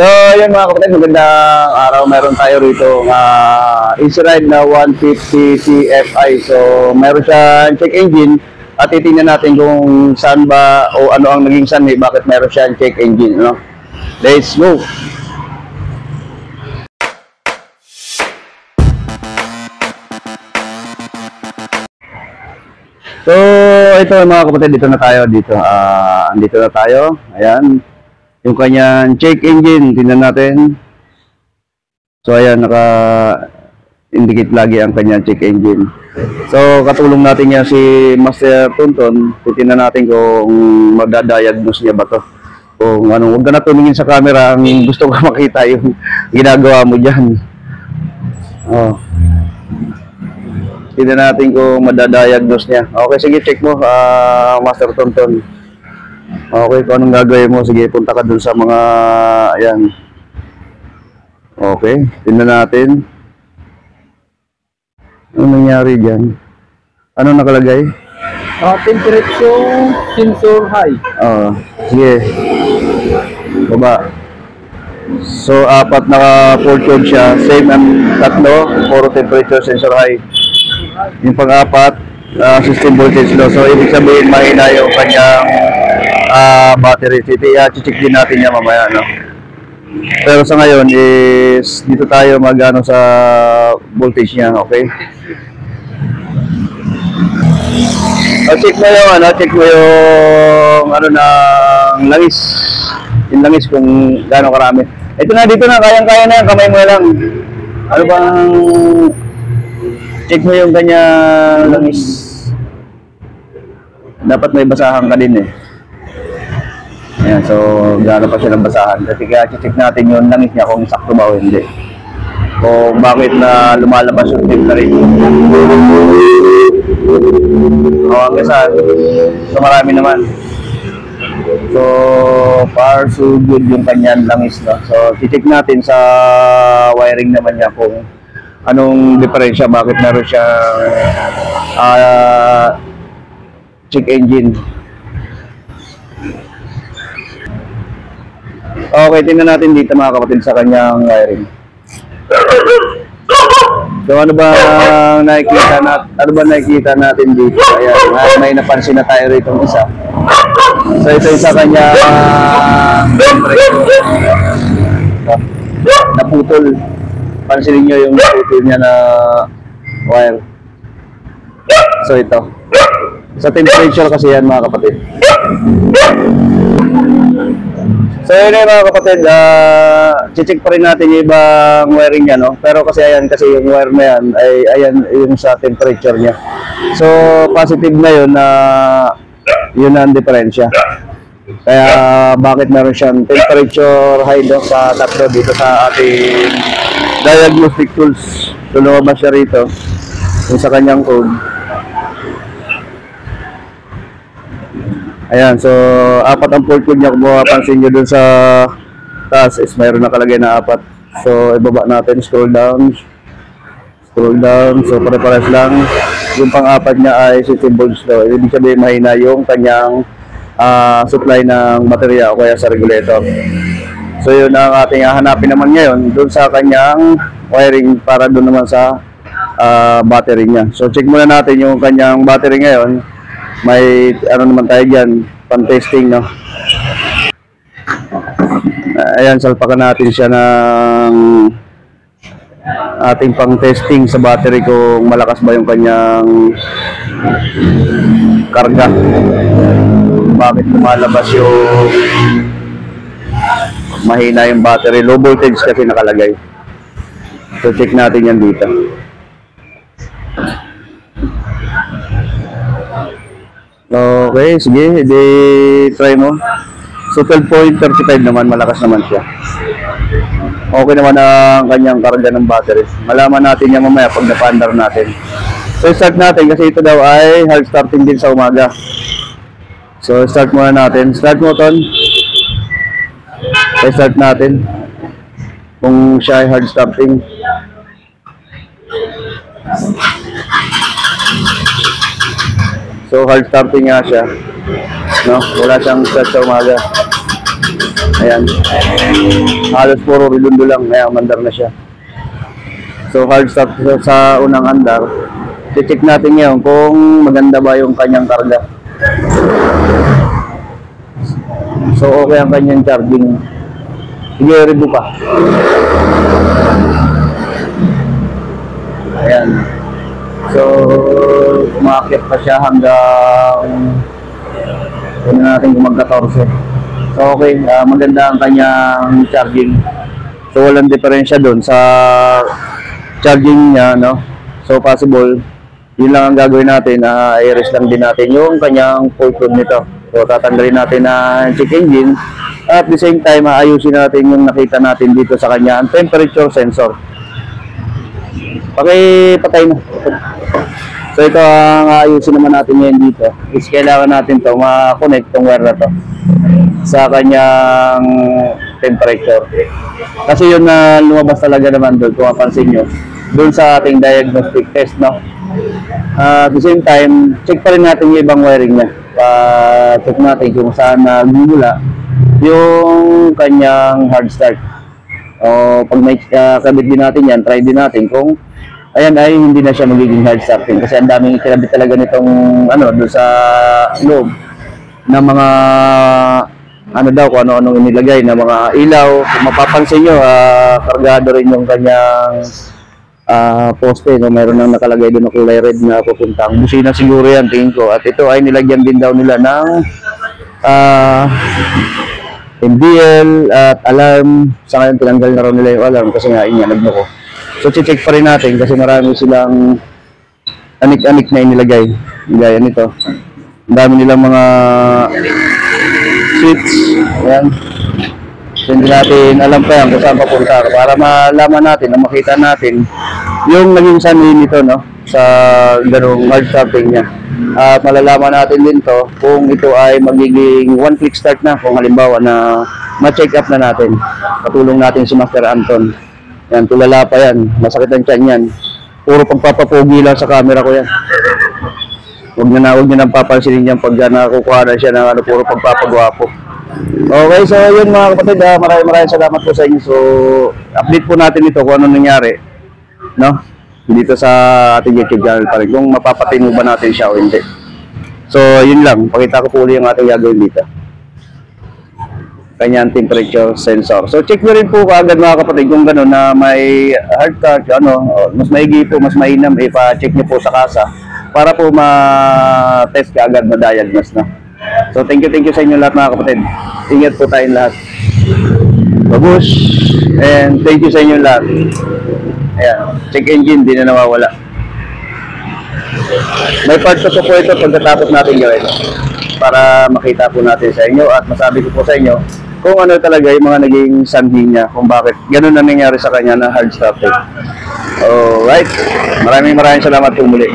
So, yun mga kapatid, magandang araw. Meron tayo rito Easy Ride na 150 CFI. So, meron siyang check engine at titingnan natin kung saan ba o ano ang naging sanhi, bakit meron siyang check engine. No? Let's go! So, ito mga kapatid, dito na tayo. Andito na tayo. Ayan. Yung kanyang check engine, tingnan natin. So ayan, naka-indicate lagi ang kanyang check engine. So katulong natin yan si Master Tonton. Titingnan natin kung magda-diagnose niya ba to. Kung ano, huwag ka na tumingin sa camera, ang gusto ko makita yung ginagawa mo dyan. Oh. Tingnan natin kung magda-diagnose niya. Okay, sige, check mo, Master Tonton. Okay, kung anong gagawin mo, sige, punta ka dun sa mga, ayan. Okay, tingnan natin. Ano nangyari dyan? Ano nakalagay? Temperature sensor high. Sige. Baba. So, 4 na fault code siya. Same ang 3, puro temperature sensor high. Yung pang-4, system voltage low. So, ibig sabihin, mahina yung kanyang battery. Check din natin yan mamaya, no? Pero sa ngayon is dito tayo magano sa voltage niya, okay? Check mo yung check mo yung ng langis. Yung langis kung gaano karami. Ito na, dito na, kayang-kaya na yan, kamay mo lang. Ano bang check mo yung kanyang langis. Dapat may basahan ka din eh. Ayan, so gaano pa siya ng basahan. Kasi kaya check natin yung langis niya kung sakto ba o hindi. Kung bakit na lumalabas yung temperature. Hanggang saan? So marami naman. So far so good yung kanyang langis, no? So check natin sa wiring naman niya kung anong diferensya, bakit meron siyang check engine. Okay, tingnan natin dito mga kapatid sa kanyang wiring. So ano ba nakikita natin dito? Ayan, may napansin na tayo rito ng isa. So ito yung sa kanyang naputol. Pansinin nyo yung naputol niya na wire. So ito. Sa temperature kasi yan mga kapatid. So yun mga kapatid, check pa rin natin yung ibang wiring niya, no? Pero kasi ayan, kasi yung wire na yan ay ayan yung sa temperature niya. So positive na yun na yun ang diferensya. Kaya bakit meron siyang temperature high do sa tatlo dito sa ating diagnostic tools. So lumabas siya rito yung sa kanyang code. Ayan, so 4 ang fault code niya. Kung mapapansin nyo dun sa taas is mayroon nakalagay na 4. So ibaba natin, scroll down. So pare-pares lang. Yung pang-4 niya ay 60 volts daw. Ibig sabihin mahina yung kanyang supply ng baterya o kaya sa regulator. So yun ang ating hahanapin naman ngayon dun sa kanyang wiring para dun naman sa battery niya. So check muna natin yung kanyang battery ngayon. May ano naman tayo dyan, pan-testing, no? Ayan, salpakan natin siya ng ating pang-testing sa battery kung malakas ba yung kanyang karga. Bakit lumalabas yung mahina yung battery. Low voltage kasi nakalagay. So check natin yan dito. Okay, sige, try mo. So 12.35 naman, malakas naman siya. Okay naman ang kanyang karga ng battery. Malaman natin yan mamaya pag na-paandar natin. So start natin kasi ito daw ay hard starting din sa umaga. So start muna natin. Start mo, Ton. Start natin. Kung siya ay hard starting. So hard starting nga siya, no? Wala siyang start sa umaga. Ayan. Halos puro redundo lang. Ayan, mandar na siya. So hard start sa unang andar. I-check natin ngayon kung maganda ba yung kanyang karga. So okay ang kanyang charging. Sige, review pa. Ayan. So umakyat pa siya hanggang hindi natin kung magka-14. So okay, maganda ang kanyang charging. So walang diferensya doon sa charging niya, no? So possible, yun lang ang gagawin natin, i-rest lang din natin yung kanyang full tune nito. So tatanggalin natin ang check engine at the same time ayusin natin yung nakita natin dito sa kanyang temperature sensor. Patay na. So ito ang ayusin naman natin ngayon dito. Is kailangan natin to ma-connect tong wire na to sa kanyang temperature. Kasi yun na lumabas talaga naman doon, kung mapansin nyo, doon sa ating diagnostic test, no? At the same time, check pa rin natin yung ibang wiring niya. Check natin kung saan nagmumula yung kanyang hard start. O pag may kabit din natin yan, try din natin kung ayan ay hindi na siya magiging hard starting. Kasi ang daming kinabit talaga nitong doon sa loob na mga daw kung ano-anong inilagay na mga ilaw. Kung mapapansin nyo, kargado rin yung kanyang poste, no? Mayroon nang nakalagay doon na kulay red na pupuntang busina siguro yan, tingin ko. At ito ay nilagyan din daw nila ng MDL at alarm. Sa ngayon tinanggal na raw nila yung alarm kasi nga inyanag ko. So check pa rin natin kasi marami silang anik-anik na inilagay. Gaya nito, ang dami nilang mga switch. Ayan. So, hindi natin alam pa yan kung saan papunta para malaman natin, na makita natin yung naging sanhi nito, no, sa ganung hard starting niya. At malalaman natin din to kung ito ay magiging one click start na, kung halimbawa na ma-check up na natin. Katulong natin si Master Anton. Yan, tulala pa yan, masakit ang tiyan yan. Puro pagpapapugi lang sa camera ko yan. Huwag nyo nang papansinin yan pag nakukuha na siya ng puro pagpapagwapo. Okay, so yun mga kapatid, maraming salamat po sa inyo. So update po natin ito kung ano nangyari, no, dito sa ating YouTube channel pa rin, kung mapapatino ba natin siya o hindi. So yun lang, pakita ko po ulit yung ating gagawin dito, kanyang temperature sensor. So check nyo rin po kaagad mga kapatid kung gano'n na may hard touch, mas maigi po, mas mainam, pa-check nyo po sa kasa para po ma-test kaagad, ma-diagnose na. So thank you sa inyo lahat mga kapatid. Ingat po tayong lahat. Babush! And thank you sa inyo lahat. Ayan, check engine, di na nawawala. May part 2 po ito pagkatapos natin gawin para makita po natin sa inyo at masabi ko po sa inyo kung ano talaga yung mga naging sanhi niya, kung bakit ganun na nangyari sa kanya na hard starting. Alright, maraming salamat po muli.